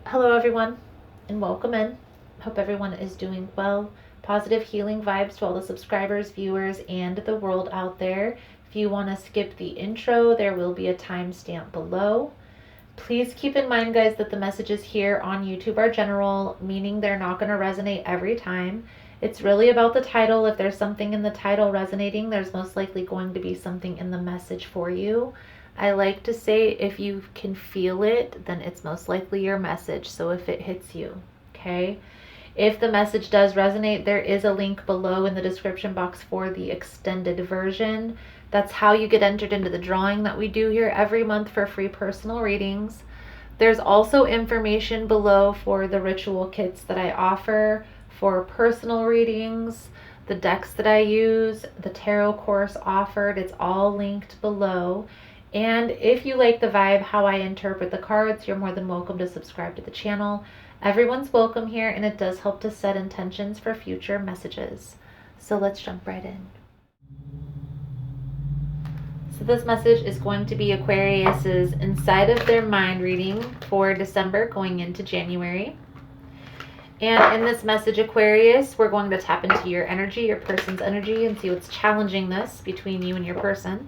Hello everyone and welcome in. Hope everyone is doing well. Positive healing vibes to all the subscribers, viewers, and the world out there. If you want to skip the intro, there will be a timestamp below. Please keep in mind, guys, that the messages here on YouTube are general, meaning they're not going to resonate every time. It's really about the title. If there's something in the title resonating, there's most likely going to be something in the message for you. I like to say if you can feel it, then it's most likely your message. So if it hits you, okay? If the message does resonate, there is a link below in the description box for the extended version. That's how you get entered into the drawing that we do here every month for free personal readings. There's also information below for the ritual kits that I offer for personal readings, the decks that I use, the tarot course offered. It's all linked below. And if you like the vibe, how I interpret the cards, you're more than welcome to subscribe to the channel. Everyone's welcome here, and it does help to set intentions for future messages. So let's jump right in. So this message is going to be Aquarius's inside of their mind reading for December going into January. And in this message, Aquarius, we're going to tap into your energy, your person's energy, and see what's challenging this between you and your person.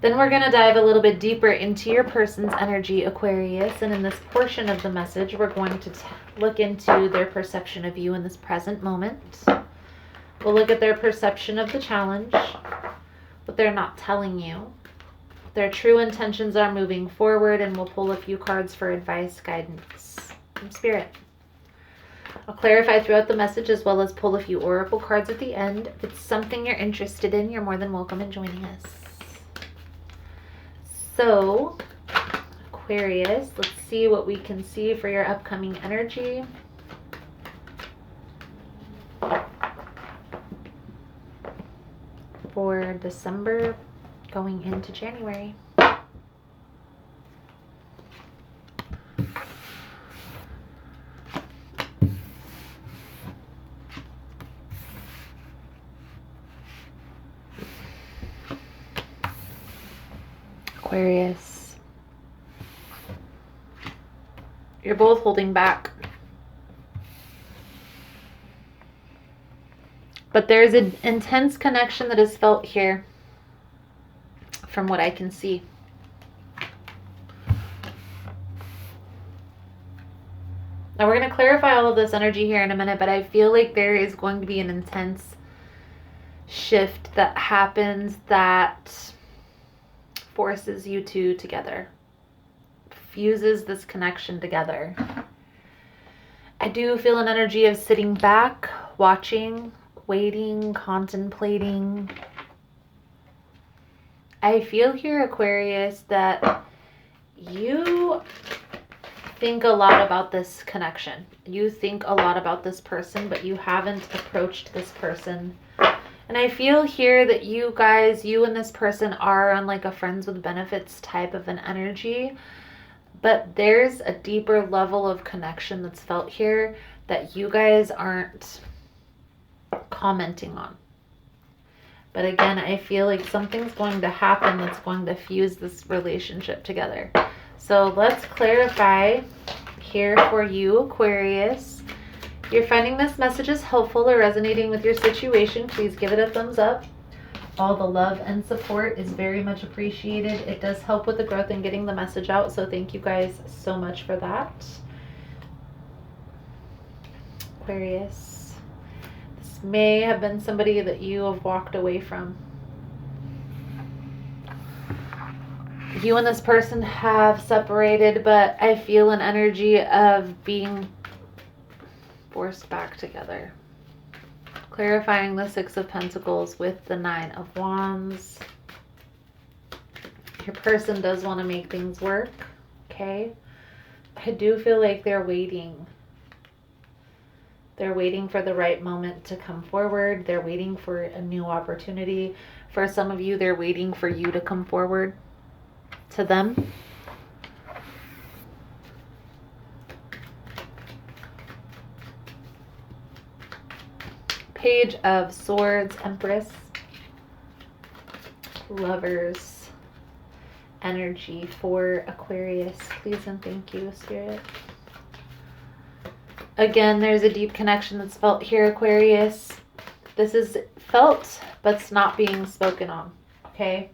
Then we're going to dive a little bit deeper into your person's energy, Aquarius. And in this portion of the message, we're going to look into their perception of you in this present moment. We'll look at their perception of the challenge, what they're not telling you. Their true intentions are moving forward, and we'll pull a few cards for advice, guidance from Spirit. I'll clarify throughout the message as well as pull a few oracle cards at the end. If it's something you're interested in, you're more than welcome in joining us. So, Aquarius, let's see what we can see for your upcoming energy. For December going into January. Aquarius, you're both holding back. But there's an intense connection that is felt here from what I can see. Now we're going to clarify all of this energy here in a minute, but I feel like there is going to be an intense shift that happens that forces you two together, fuses this connection together. I do feel an energy of sitting back, watching, waiting, contemplating. I feel here, Aquarius, that you think a lot about this connection. You think a lot about this person, but you haven't approached this person. And I feel here that you guys, you and this person are on like a friends with benefits type of an energy. But there's a deeper level of connection that's felt here that you guys aren't commenting on. But again, I feel like something's going to happen that's going to fuse this relationship together. So let's clarify here for you, Aquarius. If you're finding this message is helpful or resonating with your situation, please give it a thumbs up. All the love and support is very much appreciated. It does help with the growth and getting the message out. So thank you guys so much for that. Aquarius, this may have been somebody that you have walked away from. You and this person have separated, but I feel an energy of being forced back together. Clarifying the Six of Pentacles with the Nine of Wands. Your person does want to make things work, okay? I do feel like they're waiting. They're waiting for the right moment to come forward. They're waiting for a new opportunity. For some of you, they're waiting for you to come forward to them. Page of Swords, Empress, Lovers, energy for Aquarius, please and thank you, Spirit. Again, there's a deep connection that's felt here, Aquarius. This is felt, but it's not being spoken on, okay?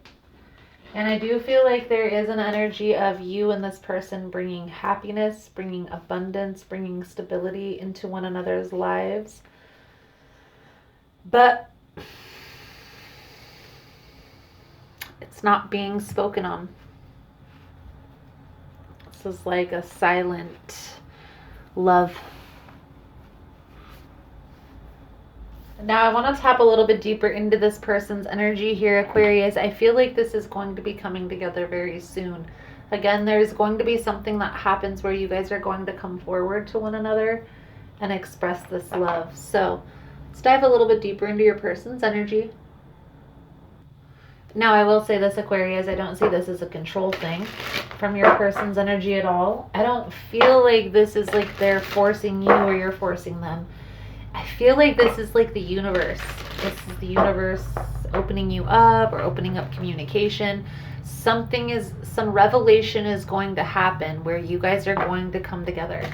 And I do feel like there is an energy of you and this person bringing happiness, bringing abundance, bringing stability into one another's lives. But it's not being spoken on. This is like a silent love. Now I want to tap a little bit deeper into this person's energy here, Aquarius. I feel like this is going to be coming together very soon. Again, there's going to be something that happens where you guys are going to come forward to one another and express this love. So let's dive a little bit deeper into your person's energy. Now I will say this, Aquarius, I don't see this as a control thing from your person's energy at all. I don't feel like this is like they're forcing you or you're forcing them. I feel like this is like the universe. This is the universe opening you up or opening up communication. Some revelation is going to happen where you guys are going to come together.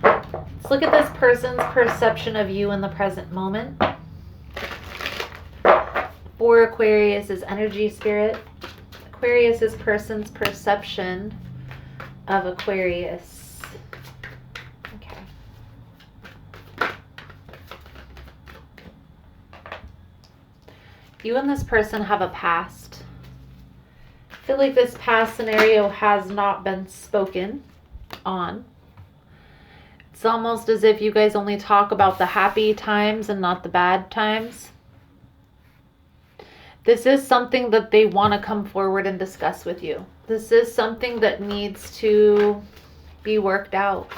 Let's look at this person's perception of you in the present moment. For Aquarius's energy, Spirit. Aquarius's person's perception of Aquarius. You and this person have a past. I feel like this past scenario has not been spoken on. It's almost as if you guys only talk about the happy times and not the bad times. This is something that they want to come forward and discuss with you. This is something that needs to be worked out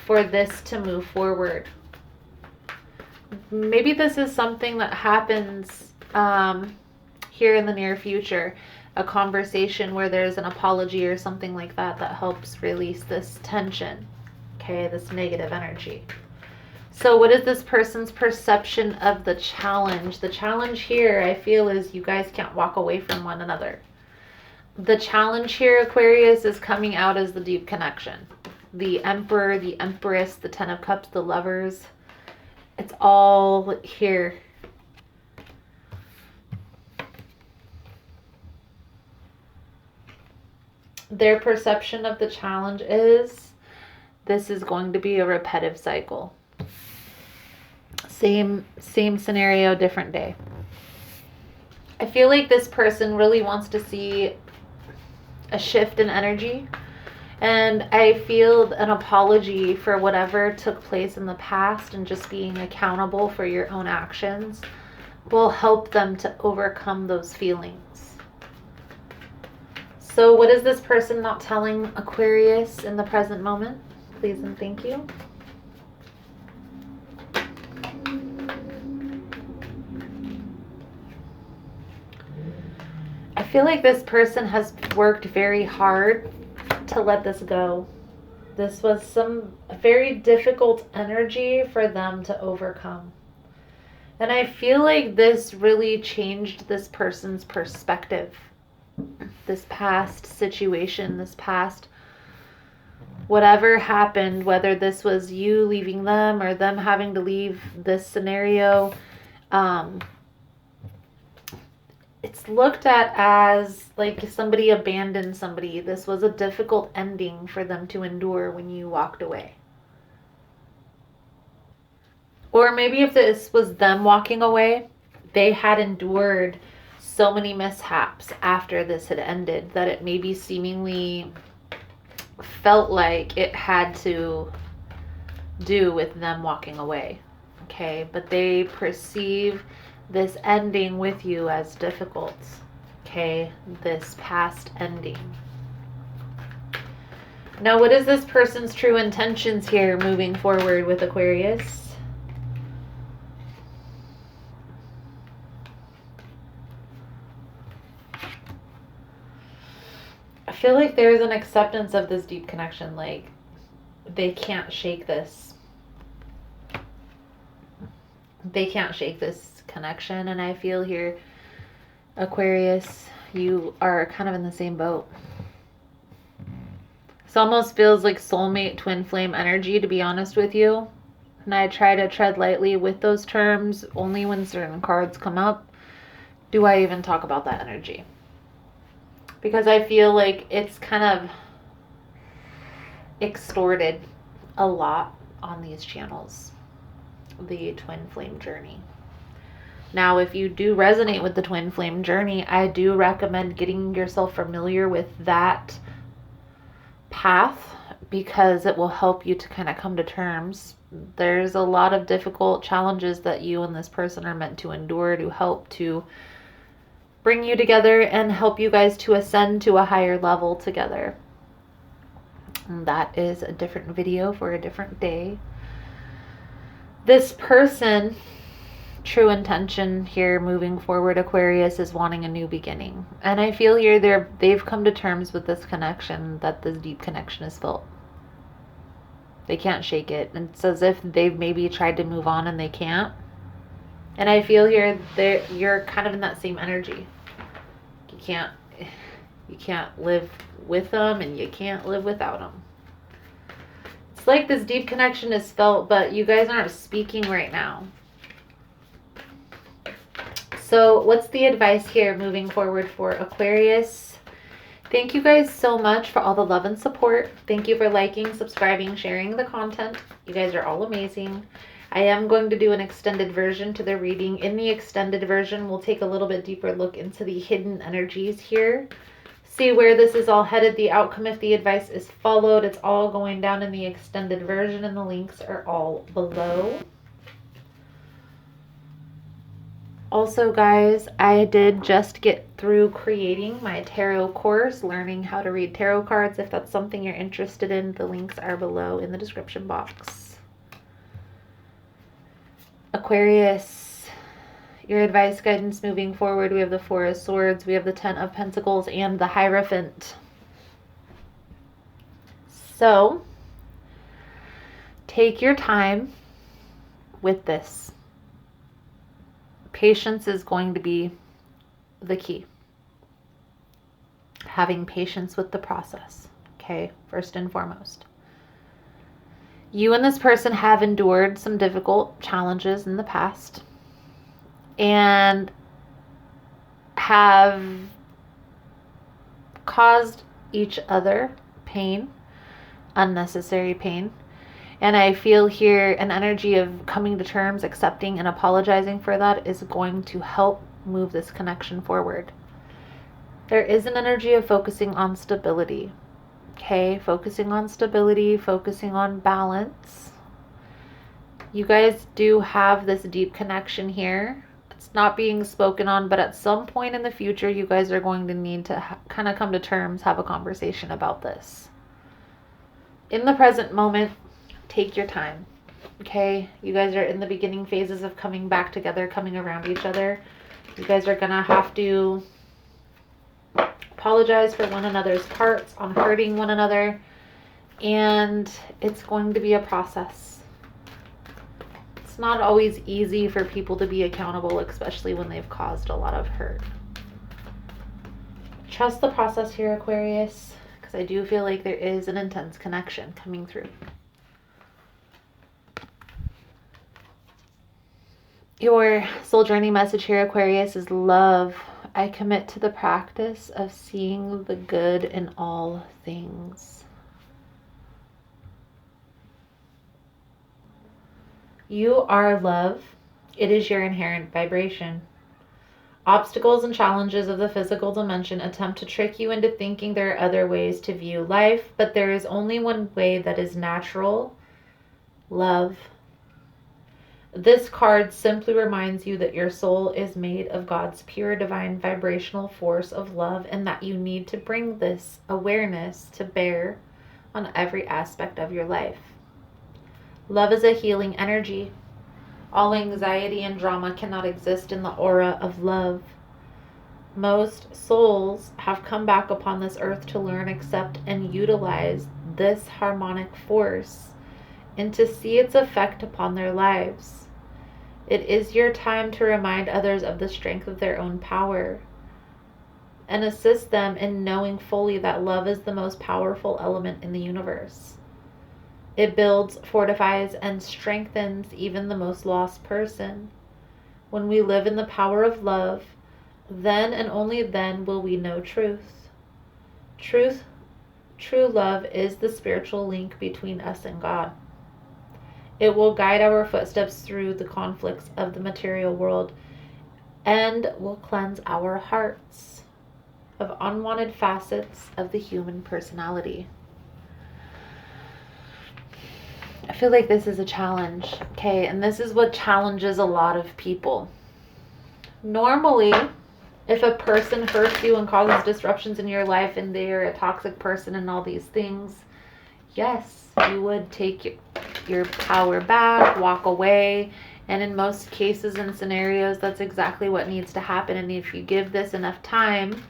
for this to move forward. Maybe this is something that happens here in the near future, a conversation where there's an apology or something like that that helps release this tension, okay, this negative energy. So what is this person's perception of the challenge? The challenge here, I feel, is you guys can't walk away from one another. The challenge here, Aquarius, is coming out as the deep connection. The Emperor, the Empress, the Ten of Cups, the Lovers. It's all here. Their perception of the challenge is this is going to be a repetitive cycle. Same scenario, different day. I feel like this person really wants to see a shift in energy. And I feel an apology for whatever took place in the past and just being accountable for your own actions will help them to overcome those feelings. So what is this person not telling Aquarius in the present moment? Please and thank you. I feel like this person has worked very hard to let this go. This was some very difficult energy for them to overcome. And I feel like this really changed this person's perspective. This past situation, this past whatever happened, whether this was you leaving them or them having to leave this scenario, it's looked at as like somebody abandoned somebody. This was a difficult ending for them to endure when you walked away. Or maybe if this was them walking away, they had endured so many mishaps after this had ended that it maybe seemingly felt like it had to do with them walking away. Okay, but they perceive this ending with you as difficult. Okay, this past ending. Now, what is this person's true intentions here moving forward with Aquarius? I feel like there's an acceptance of this deep connection. Like, they can't shake this. They can't shake this connection. And I feel here, Aquarius, you are kind of in the same boat. This almost feels like soulmate twin flame energy, to be honest with you. And I try to tread lightly with those terms. Only when certain cards come up do I even talk about that energy. Because I feel like it's kind of extorted a lot on these channels. The twin flame journey. Now, if you do resonate with the twin flame journey, I do recommend getting yourself familiar with that path, because it will help you to kind of come to terms. There's a lot of difficult challenges that you and this person are meant to endure to help to bring you together and help you guys to ascend to a higher level together. And that is a different video for a different day. This person, true intention here moving forward, Aquarius, is wanting a new beginning. And I feel here they've come to terms with this connection, that this deep connection is felt. They can't shake it. And it's as if they've maybe tried to move on and they can't. And I feel here you're kind of in that same energy. You can't live with them and you can't live without them. It's like this deep connection is felt, but you guys aren't speaking right now. So what's the advice here moving forward for Aquarius? Thank you guys so much for all the love and support. Thank you for liking, subscribing, sharing the content. You guys are all amazing. I am going to do an extended version to the reading. In the extended version, we'll take a little bit deeper look into the hidden energies here. See where this is all headed, the outcome if the advice is followed. It's all going down in the extended version, and the links are all below. Also, guys, I did just get through creating my tarot course, learning how to read tarot cards. If that's something you're interested in, the links are below in the description box. Aquarius, your advice, guidance moving forward. We have the Four of Swords, we have the Ten of Pentacles, and the Hierophant. So, take your time with this. Patience is going to be the key. Having patience with the process, okay, first and foremost. You and this person have endured some difficult challenges in the past and have caused each other pain, unnecessary pain. And I feel here an energy of coming to terms, accepting, and apologizing for that is going to help move this connection forward. There is an energy of focusing on stability. Okay, focusing on stability, focusing on balance. You guys do have this deep connection here. It's not being spoken on, but at some point in the future, you guys are going to need to kind of come to terms, have a conversation about this. In the present moment, take your time, okay? You guys are in the beginning phases of coming back together, coming around each other. You guys are gonna have to apologize for one another's parts, on hurting one another, and it's going to be a process. It's not always easy for people to be accountable, especially when they've caused a lot of hurt. Trust the process here, Aquarius, because I do feel like there is an intense connection coming through. Your soul journey message here, Aquarius, is love. I commit to the practice of seeing the good in all things. You are love. It is your inherent vibration. Obstacles and challenges of the physical dimension attempt to trick you into thinking there are other ways to view life, but there is only one way that is natural: love. This card simply reminds you that your soul is made of God's pure divine vibrational force of love, and that you need to bring this awareness to bear on every aspect of your life. Love is a healing energy. All anxiety and drama cannot exist in the aura of love. Most souls have come back upon this earth to learn, accept, and utilize this harmonic force and to see its effect upon their lives. It is your time to remind others of the strength of their own power and assist them in knowing fully that love is the most powerful element in the universe. It builds, fortifies, and strengthens even the most lost person. When we live in the power of love, then and only then will we know truth. True love is the spiritual link between us and God. It will guide our footsteps through the conflicts of the material world and will cleanse our hearts of unwanted facets of the human personality. I feel like this is a challenge, okay? And this is what challenges a lot of people. Normally, if a person hurts you and causes disruptions in your life and they're a toxic person and all these things, yes, you would take your power back, walk away. And in most cases and scenarios, that's exactly what needs to happen. And if you give this enough time,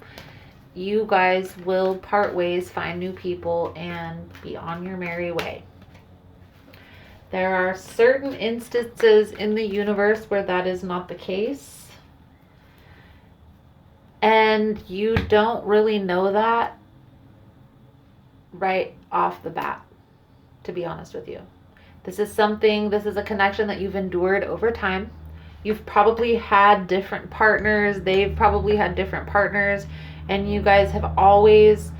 you guys will part ways, find new people, and be on your merry way. There are certain instances in the universe where that is not the case. And you don't really know that right off the bat, to be honest with you. This is a connection that you've endured over time. You've probably had different partners. They've probably had different partners. And you guys have always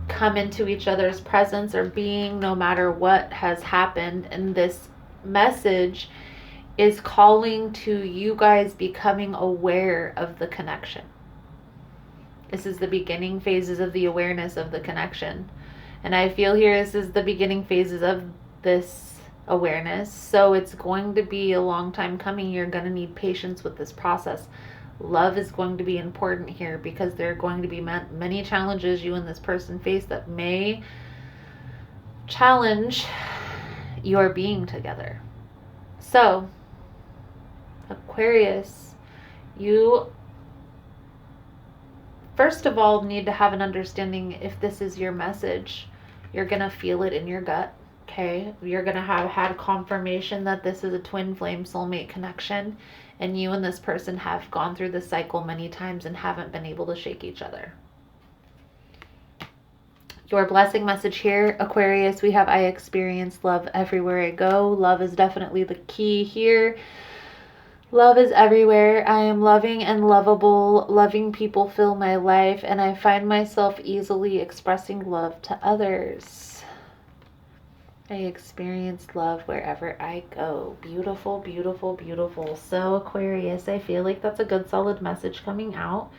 come into each other's presence or being no matter what has happened. And this message is calling to you guys becoming aware of the connection. This is the beginning phases of the awareness of the connection. And I feel here this is the beginning phases of this awareness. So it's going to be a long time coming. You're going to need patience with this process. Love is going to be important here because there are going to be many challenges you and this person face that may challenge your being together. So, Aquarius, you first of all need to have an understanding if this is your message. You're going to feel it in your gut, okay? You're going to have had confirmation that this is a twin flame soulmate connection, and you and this person have gone through this cycle many times and haven't been able to shake each other. Your blessing message here, Aquarius, we have I experience love everywhere I go. Love is definitely the key here. Love is everywhere. I am loving and lovable. Loving people fill my life, and I find myself easily expressing love to others. I experience love wherever I go. Beautiful, beautiful, beautiful. So Aquarius, I feel like that's a good solid message coming out.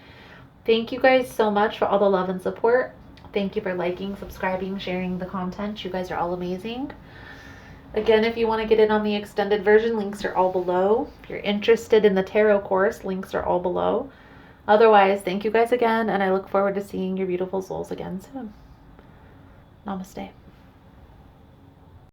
Thank you guys so much for all the love and support. Thank you for liking, subscribing, sharing the content. You guys are all amazing. Again, if you want to get in on the extended version, links are all below. If you're interested in the tarot course, links are all below. Otherwise, thank you guys again, and I look forward to seeing your beautiful souls again soon. Namaste.